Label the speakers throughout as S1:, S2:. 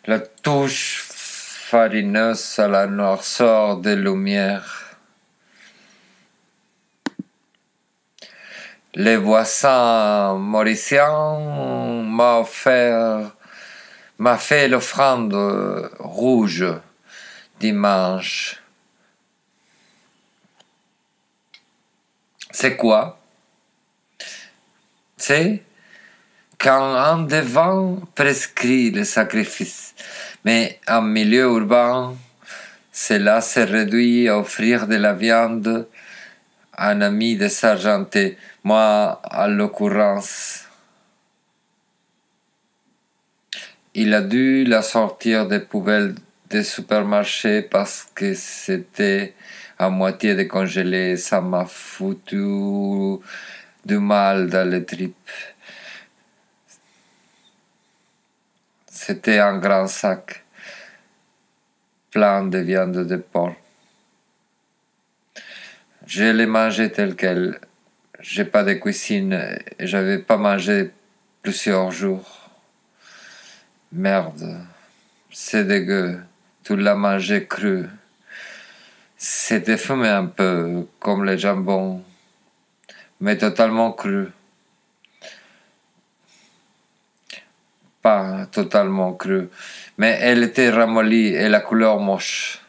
S1: la touche farineuse à la noirceur des lumières. Les voisins mauriciens m'a fait l'offrande rouge dimanche. C'est quoi? C'est quand un devin prescrit le sacrifice, mais en milieu urbain, cela se réduit à offrir de la viande à un ami désargenté. Moi, à l'occurrence, il a dû la sortir des poubelles des supermarchés parce que c'était à moitié décongelé. Ça m'a foutu du mal dans les tripes. C'était un grand sac plein de viande de porc. Je l'ai mangé tel quel. J'ai pas de cuisine et j'avais pas mangé plusieurs jours. Merde, c'est dégueu. Tu l'as mangé cru. C'était fumé un peu, comme le jambon, mais totalement cru. Pas totalement cru, mais elle était ramollie et la couleur moche.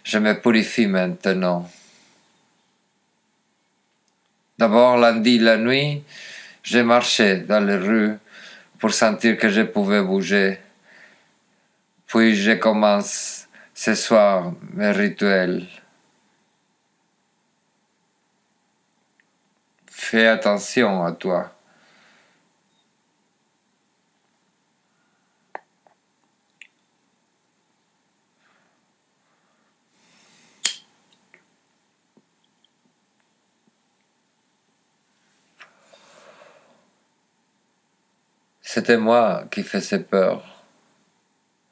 S1: Je me purifie maintenant. D'abord, lundi, la nuit, j'ai marché dans les rues pour sentir que je pouvais bouger. Puis je commence ce soir mes rituels. Fais attention à toi. C'était moi qui faisais peur.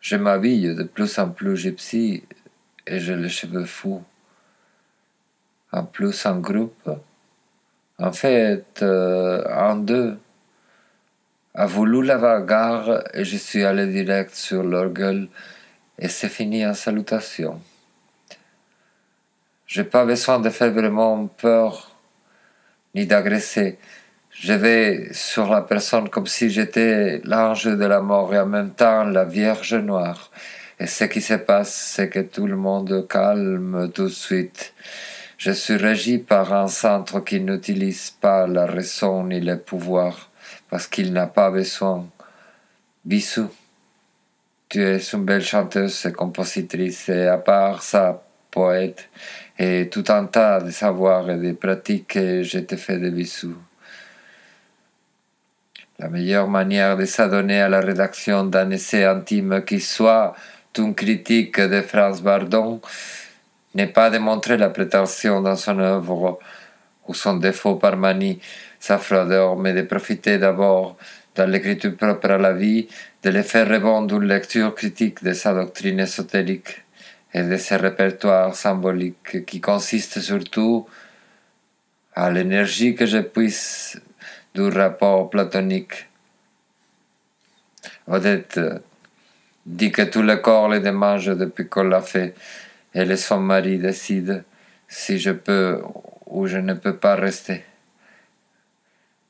S1: Je m'habille de plus en plus gypsy et j'ai les cheveux fous. En plus en groupe. En fait, un d'eux a voulu la bagarre et je suis allé direct sur leur gueule et c'est fini en salutation. J'ai pas besoin de faire vraiment peur ni d'agresser. Je vais sur la personne comme si j'étais l'ange de la mort et en même temps la Vierge noire. Et ce qui se passe, c'est que tout le monde calme tout de suite. Je suis régi par un centre qui n'utilise pas la raison ni le pouvoir, parce qu'il n'a pas besoin. Bisous. Tu es une belle chanteuse et compositrice, et à part ça, poète, et tout un tas de savoirs et de pratiques, et je te fais des bisous. La meilleure manière de s'adonner à la rédaction d'un essai intime qui soit une critique de Franz Bardon n'est pas de montrer la prétention dans son œuvre ou son défaut par manie, sa froideur, mais de profiter d'abord, dans l'écriture propre à la vie, de le faire rebondir d'une lecture critique de sa doctrine ésotérique et de ses répertoires symboliques qui consiste surtout à l'énergie que je puisse du rapport platonique. Odette dit que tout le corps le démange depuis qu'on l'a fait, et son mari décide si je peux ou je ne peux pas rester.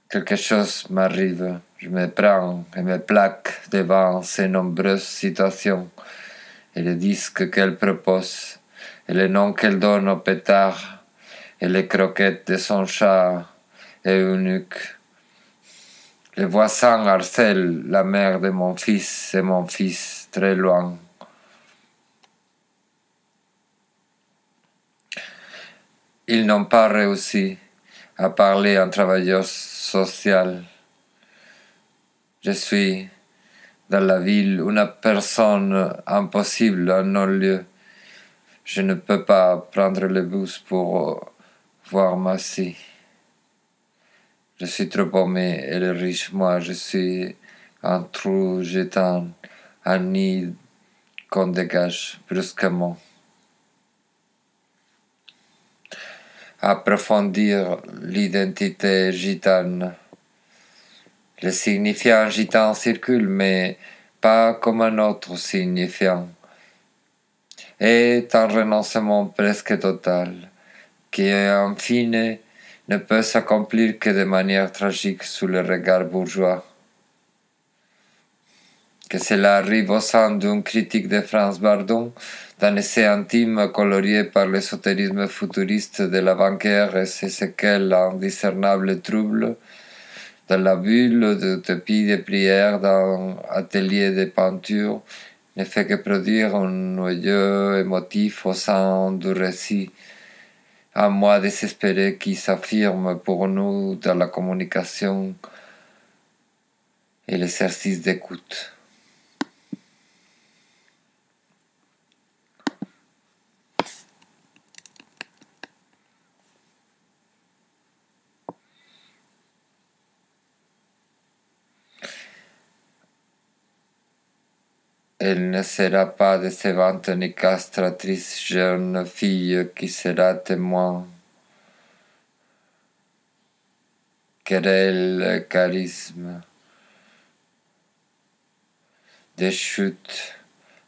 S1: Quelque chose m'arrive, je me prends et me plaque devant ces nombreuses situations, et les disques qu'elle propose, et les noms qu'elle donne au pétard, et les croquettes de son chat et eunuque. Les voisins harcèlent la mère de mon fils et mon fils très loin. Ils n'ont pas réussi à parler en travailleur social. Je suis dans la ville une personne impossible en non-lieu. Je ne peux pas prendre le bus pour voir ma fille. Je suis trop paumé et le riche, moi, je suis un trou jetant un nid qu'on dégage brusquement. Approfondir l'identité gitane. Le signifiant gitan circule, mais pas comme un autre signifiant, est un renoncement presque total, qui en fine ne peut s'accomplir que de manière tragique sous le regard bourgeois. Que cela arrive au sein d'une critique de France Bardon, d'un essai intime colorié par l'ésotérisme futuriste de l'avant-guerre et ses séquelles indiscernables troubles, dans la bulle d'utopie de prière d'un atelier de peinture, ne fait que produire un noyau émotif au sein du récit, un moi désespéré qui s'affirme pour nous dans la communication et l'exercice d'écoute. Elle ne sera pas décevante ni castratrice, jeune fille qui sera témoin. Querelle, charisme, des chutes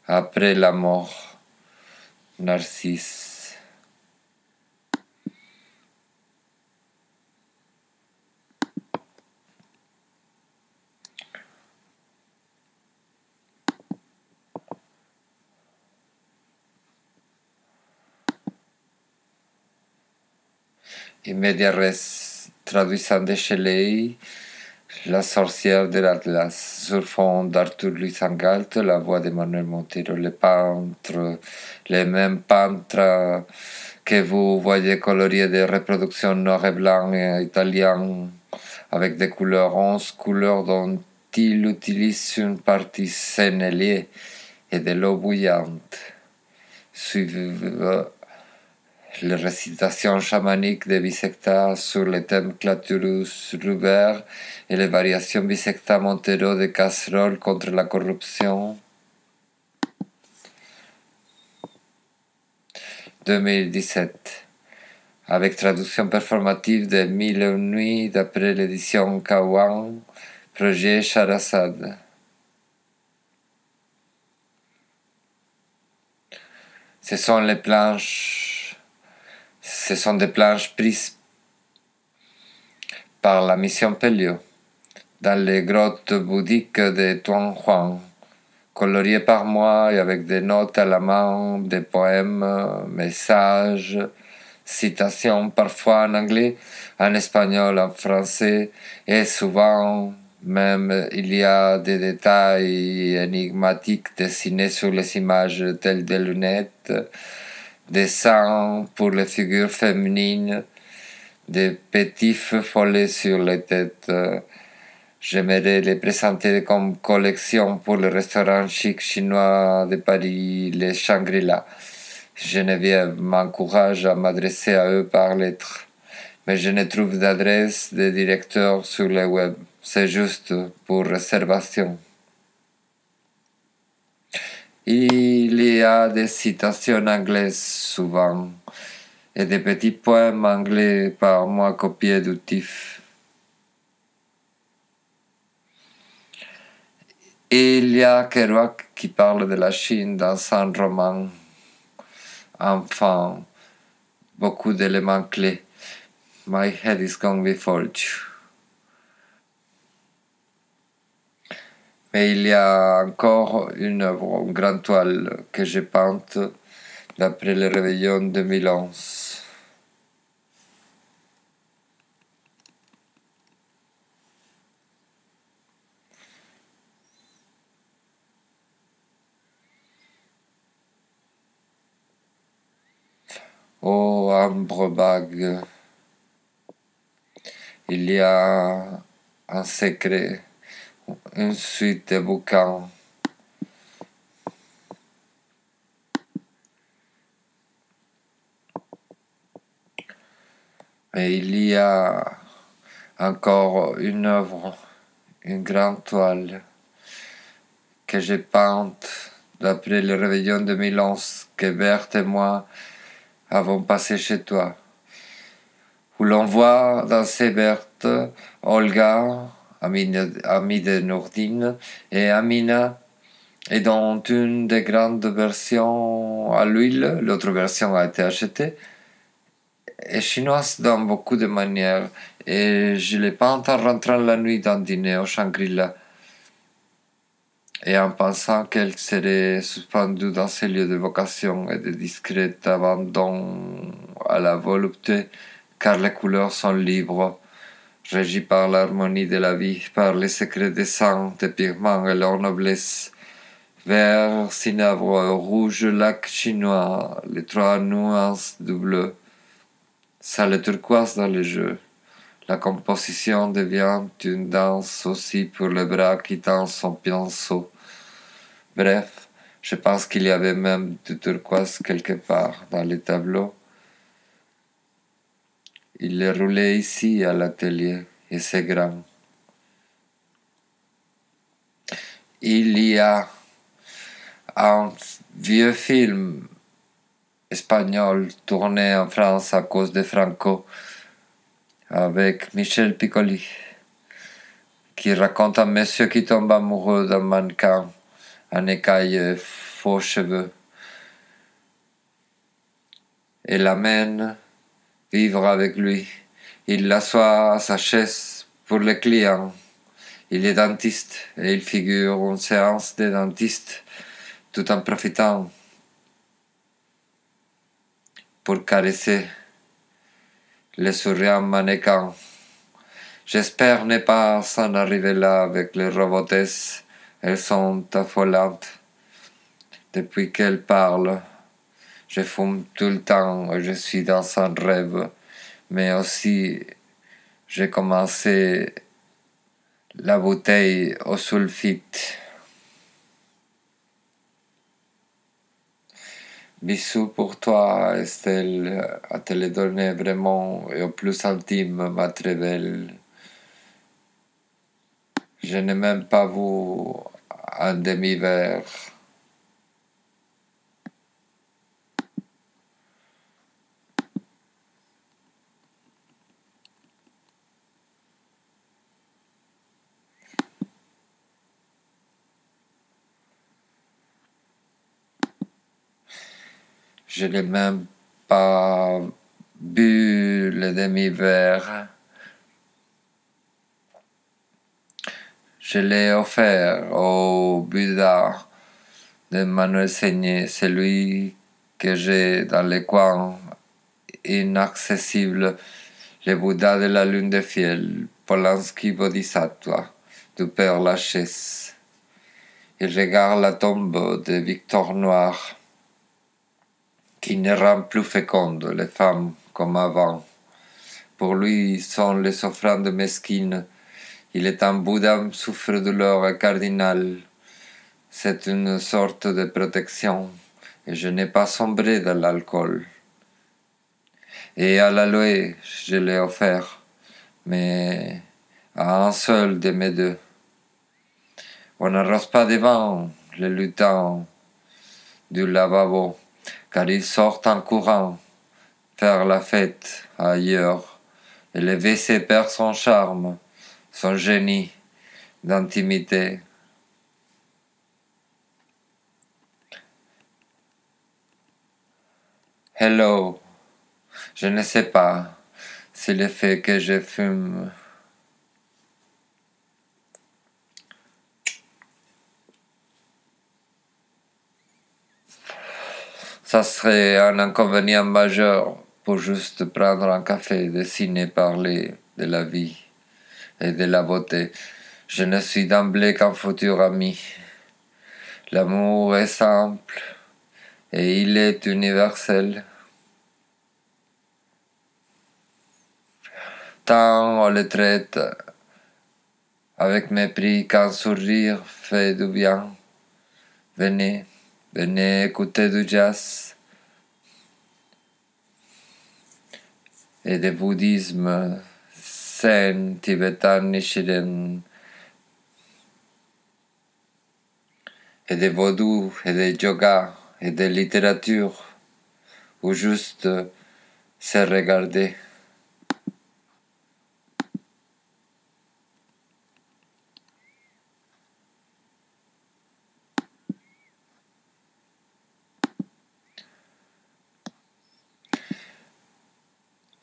S1: après la mort, Narcisse. Et Media Res, traduisant de Shelley, La sorcière de l'Atlas, sur fond d'Arthur Louis Angalt, la voix de Manuel Montero, les mêmes peintres que vous voyez coloriés des reproductions noir et blanc italiennes avec des couleurs, 11 couleurs dont il utilise une partie sénélée et de l'eau bouillante. Suivent les récitations chamaniques de Bisecta sur le thème Claturus Ruber et les variations Bisecta Montero de casserole contre la corruption. 2017, avec traduction performative de Mille et une nuits d'après l'édition Kawan, projet Charazade. Ce sont des planches prises par la mission Pelliot dans les grottes bouddhiques de Tuan Huang, coloriées par moi et avec des notes à la main, des poèmes, messages, citations parfois en anglais, en espagnol, en français et souvent même il y a des détails énigmatiques dessinés sur les images telles des lunettes, des seins pour les figures féminines, des petits feux follets sur les têtes. J'aimerais les présenter comme collection pour le restaurant chic chinois de Paris, les Shangri-La. Geneviève m'encourage à m'adresser à eux par lettre, mais je ne trouve d'adresse de directeur sur le web. C'est juste pour réservation. Il y a des citations anglaises souvent et des petits poèmes anglais par moi copiés du TIFF. Et il y a Kerouac qui parle de la Chine dans son roman. Enfin, beaucoup d'éléments clés. My head is gone before you. Mais il y a encore une œuvre, une grande toile que j'ai peinte d'après le réveillon 2011. Oh, ambre bague, il y a un secret, une suite de bouquins. Et il y a encore une œuvre, une grande toile que j'ai peinte d'après le réveillon 2011 que Berthe et moi avons passé chez toi, où l'on voit danser Berthe, Olga, amie de Nourdine, et Amina, Et dans une des grandes versions à l'huile, l'autre version a été achetée, est chinoise dans beaucoup de manières. Et je l'ai pas entendu rentrer la nuit dans dîner au Shangri-La. Et en pensant qu'elle serait suspendue dans ces lieux de vocation et de discret abandon à la volupté, car les couleurs sont libres, régies par l'harmonie de la vie, par les secrets des sangs, des pigments et leur noblesse. Vert, cinabre, rouge, lac chinois, les trois nuances du bleu. Ça le turquoise dans le jeu. La composition devient une danse aussi pour le bras qui tend son pinceau. Bref, je pense qu'il y avait même du turquoise quelque part dans les tableaux. Il les roulait ici à l'atelier et c'est grand. Il y a un vieux film espagnol tourné en France à cause de Franco avec Michel Piccoli qui raconte un monsieur qui tombe amoureux d'un mannequin en écaille et faux cheveux et l'amène vivre avec lui. Il l'assoit à sa chaise pour les clients. Il est dentiste et il figure une séance de dentiste tout en profitant pour caresser le souriant mannequin. J'espère ne pas s'en arriver là avec les robotesses. Elles sont affolantes. Depuis qu'elles parlent, je fume tout le temps et je suis dans un rêve. Mais aussi, j'ai commencé la bouteille au sulfite. Bisous pour toi, Estelle, à te les donner vraiment et au plus intime, ma très belle. Je n'ai même pas vu un demi-verre. Je n'ai même pas bu le demi-verre. Je l'ai offert au Bouddha de Manuel Seigné, celui que j'ai dans les coins inaccessibles, le Bouddha de la lune de fiel, Polanski Bodhisattva, du Père Lachaise. Il regarde la tombe de Victor Noir, qui ne rend plus féconde les femmes comme avant. Pour lui sont les offrandes mesquines. Il est un Bouddha souffre-douleur et cardinal. C'est une sorte de protection, et je n'ai pas sombré dans l'alcool. Et à l'aloe, je l'ai offert, mais à un seul de mes deux. On n'arrose pas devant les lutins du lavabo, car ils sortent en courant faire la fête ailleurs, et le WC perd son charme, son génie d'intimité. Hello, je ne sais pas si le fait que je fume ça serait un inconvénient majeur pour juste prendre un café, dessiner, parler de la vie et de la beauté. Je ne suis d'emblée qu'un futur ami. L'amour est simple et il est universel. Tant on le traite avec mépris qu'un sourire fait du bien. Venez, venez écouter du jazz et du bouddhisme zen, tibétain, nichiren, et de vaudou, et de yoga, et de littérature, ou juste se regarder.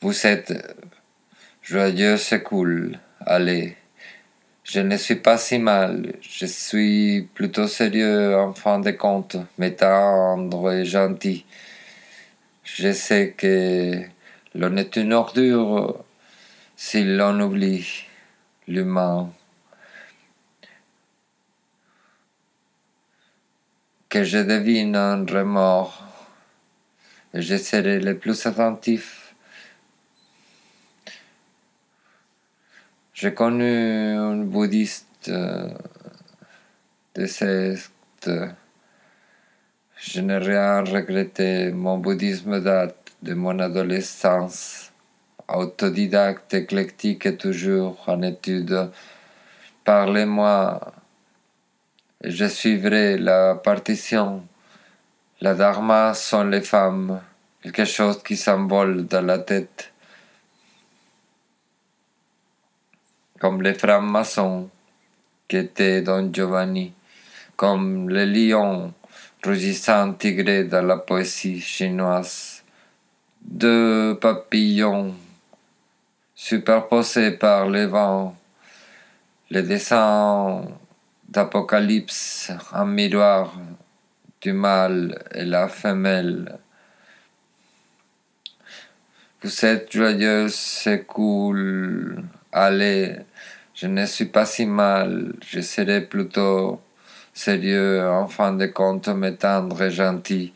S1: Vous êtes joyeux, c'est cool. Allez, je ne suis pas si mal. Je suis plutôt sérieux en fin de compte, mais tendre et gentil. Je sais que l'on est une ordure si l'on oublie l'humain. Que je devine un remords et je serai le plus attentif. J'ai connu un bouddhiste de secte. Je n'ai rien regretté. Mon bouddhisme date de mon adolescence. Autodidacte, éclectique et toujours en études. Parlez-moi et je suivrai la partition. La dharma sont les femmes. Quelque chose qui s'envole dans la tête. Comme les francs-maçons qui étaient dans Giovanni. Comme les lions rugissant tigrés dans la poésie chinoise. Deux papillons superposés par les vents, les dessins d'Apocalypse en miroir du mâle et la femelle. Vous êtes joyeuse, c'est cool. Allez, je ne suis pas si mal, je serai plutôt sérieux, en fin de compte, mais tendre et gentil.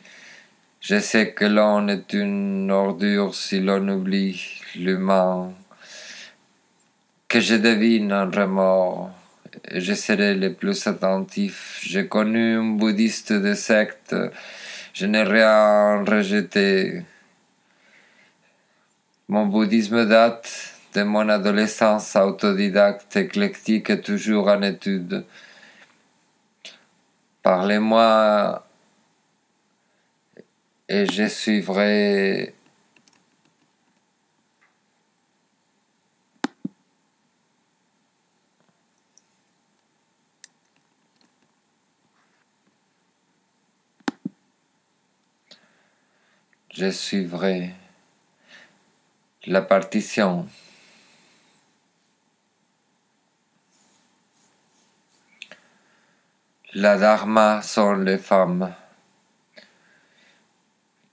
S1: Je sais que l'on est une ordure si l'on oublie l'humain, que je devine un remords, et je serai le plus attentif. J'ai connu un bouddhiste de secte, je n'ai rien rejeté. Mon bouddhisme date de mon adolescence autodidacte, éclectique et toujours en études. Parlez-moi et je suivrai. Je suivrai la partition. La dharma sont les femmes.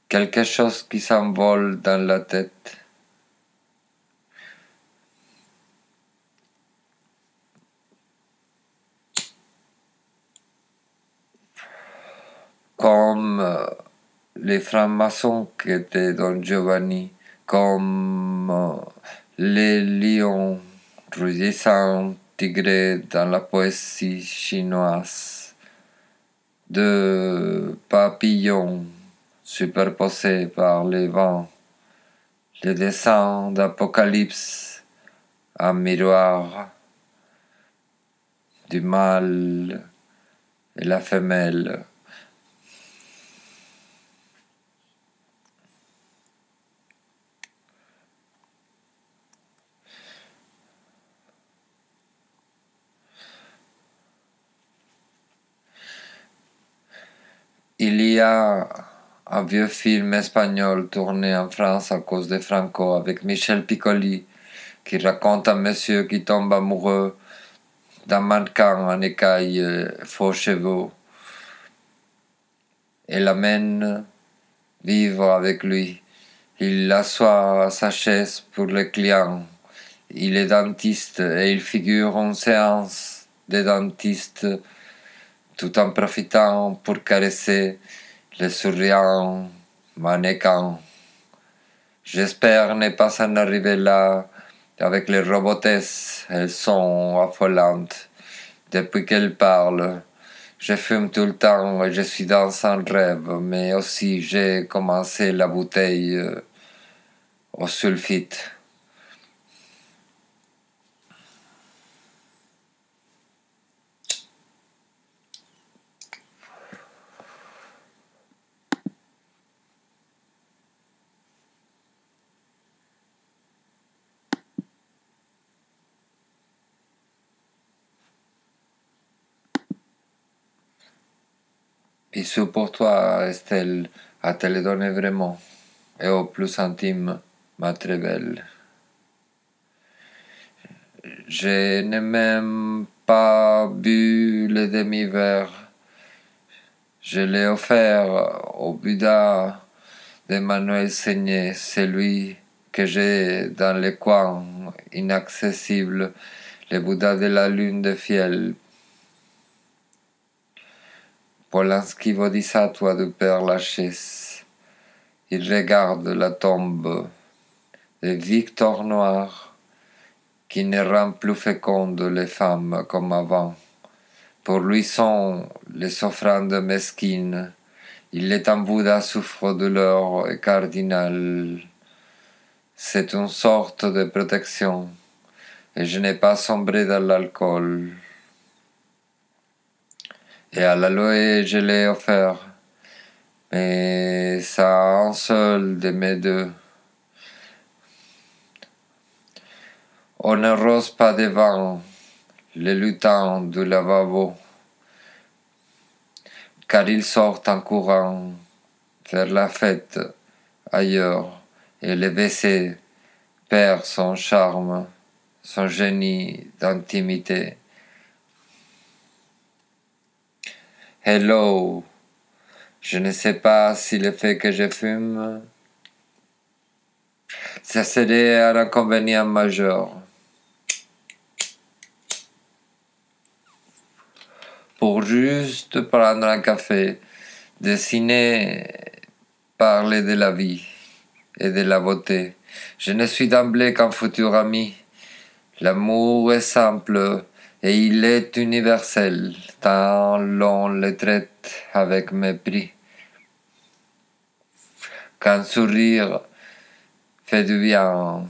S1: Quelque chose qui s'envole dans la tête. Comme les francs-maçons qui étaient dans Giovanni, comme les lions rugissants tigrés dans la poésie chinoise, de papillons superposés par les vents, les dessins d'Apocalypse, un miroir du mâle et la femelle. Il y a un vieux film espagnol tourné en France à cause de Franco avec Michel Piccoli qui raconte un monsieur qui tombe amoureux d'un mannequin en écailles faux chevaux et l'amène vivre avec lui. Il l'assoit à sa chaise pour les clients. Il est dentiste et il figure en séance de dentiste tout en profitant pour caresser le souriant mannequin. J'espère ne pas en arriver là avec les robotesses. Elles sont affolantes. Depuis qu'elles parlent, je fume tout le temps et je suis dans un rêve, mais aussi j'ai commencé la bouteille au sulfite. Bisous pour toi, Estelle, à te le donner vraiment, et au plus intime ma très belle. Je n'ai même pas bu le demi-verre. Je l'ai offert au Bouddha d'Emmanuel Seigné, celui que j'ai dans les coins inaccessibles, le Bouddha de la lune de fiel. Polanski Bodhisattva du Père Lachaise. Il regarde la tombe de Victor Noir, qui ne rend plus féconde les femmes comme avant. Pour lui sont les offrandes mesquines. Il est un Bouddha souffre-douleur et cardinal. C'est une sorte de protection, et je n'ai pas sombré dans l'alcool. Et à l'aloe, je l'ai offert, mais ça un seul de mes deux. On ne rose pas devant les lutins du lavabo, car ils sortent en courant faire la fête ailleurs, et le WC perd son charme, son génie d'intimité. Hello, je ne sais pas si le fait que je fume, ça serait un inconvénient majeur. Pour juste prendre un café, dessiner, parler de la vie et de la beauté. Je ne suis d'emblée qu'un futur ami. L'amour est simple et il est universel, tant l'on le traite avec mépris. Qu'un sourire fait du bien.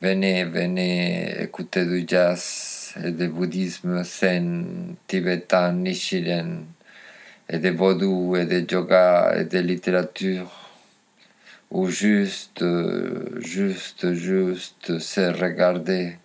S1: Venez, venez écouter du jazz et du bouddhisme zen, tibétain, nichiren, et de vaudou et de yoga et de littérature, ou juste se regarder.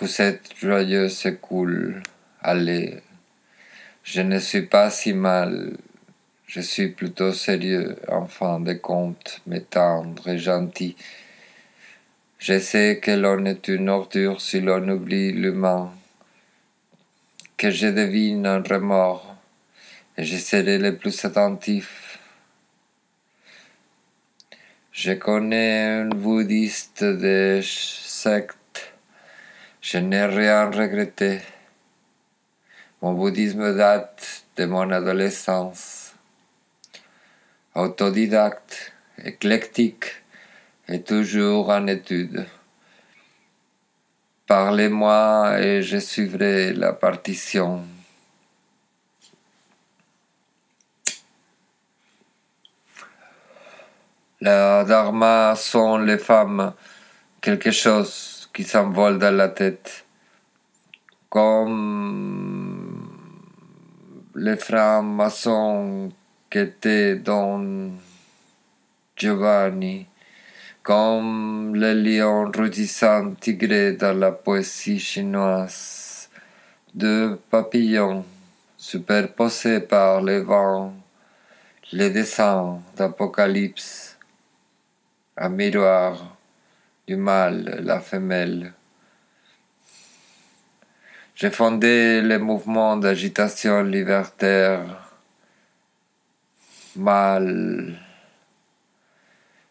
S1: Vous êtes joyeux, c'est cool. Allez, je ne suis pas si mal. Je suis plutôt sérieux, en fin de compte, mais tendre et gentil. Je sais que l'on est une ordure si l'on oublie l'humain, que je devine un remords, et je serai le plus attentif. Je connais un bouddhiste de secte. Je n'ai rien regretté. Mon bouddhisme date de mon adolescence. Autodidacte, éclectique et toujours en étude. Parlez-moi et je suivrai la partition. La dharma sont les femmes, quelque chose qui s'envole dans la tête, comme les francs-maçons qui étaient dans Giovanni, comme les lions rugissants tigrés dans la poésie chinoise, deux papillons superposés par les vents, les dessins d'Apocalypse, un miroir du mâle et la femelle. J'ai fondé le mouvement d'agitation libertaire mâle.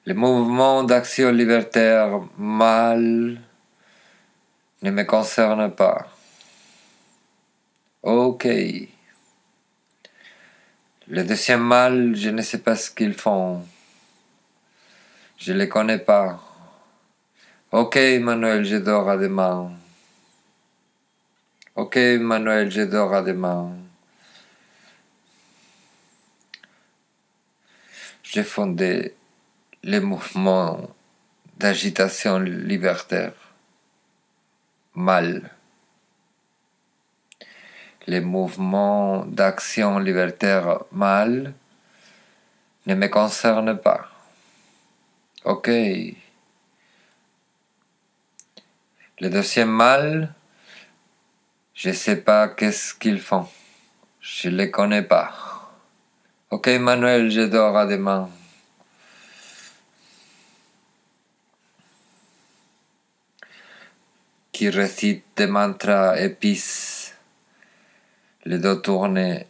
S1: Le mouvement d'action libertaire mâle ne me concerne pas. Ok. Le deuxième mâle, je ne sais pas ce qu'ils font. Je les connais pas. Ok, Manuel, je dors à demain. Ok, Manuel, je dors à demain. J'ai fondé le mouvement d'agitation libertaire. Mal. Les mouvements d'action libertaire mal ne me concernent pas. Ok. Le deuxième mâle, je sais pas qu'est-ce qu'ils font. Je les connais pas. Ok, Manuel, je dors à demain. Qui récite des mantras épices, les dos tournés